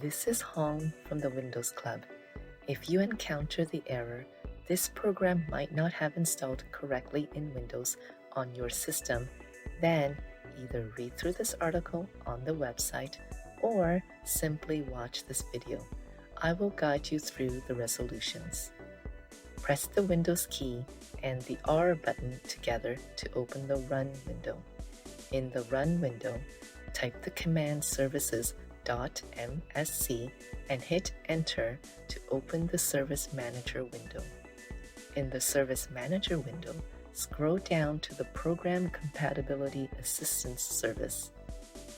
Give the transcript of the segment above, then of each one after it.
This is Hong from the Windows Club. If you encounter the error, this program might not have installed correctly in Windows on your system, then either read through this article on the website or simply watch this video. I will guide you through the resolutions. Press the Windows key and the R button together to open the Run window. In the Run window, type the command services.msc and hit Enter to open the Service Manager window. In the Service Manager window, scroll down to the Program Compatibility Assistant service.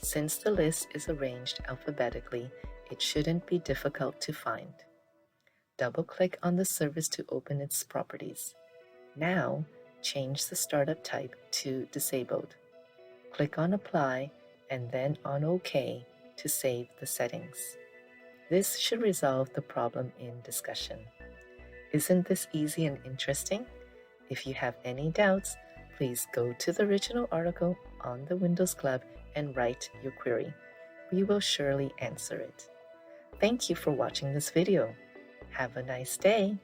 Since the list is arranged alphabetically, it shouldn't be difficult to find. Double-click on the service to open its properties. Now, change the startup type to Disabled. Click on Apply and then on OK to save the settings. This should resolve the problem in discussion. Isn't this easy and interesting? If you have any doubts, please go to the original article on the Windows Club and write your query. We will surely answer it. Thank you for watching this video. Have a nice day.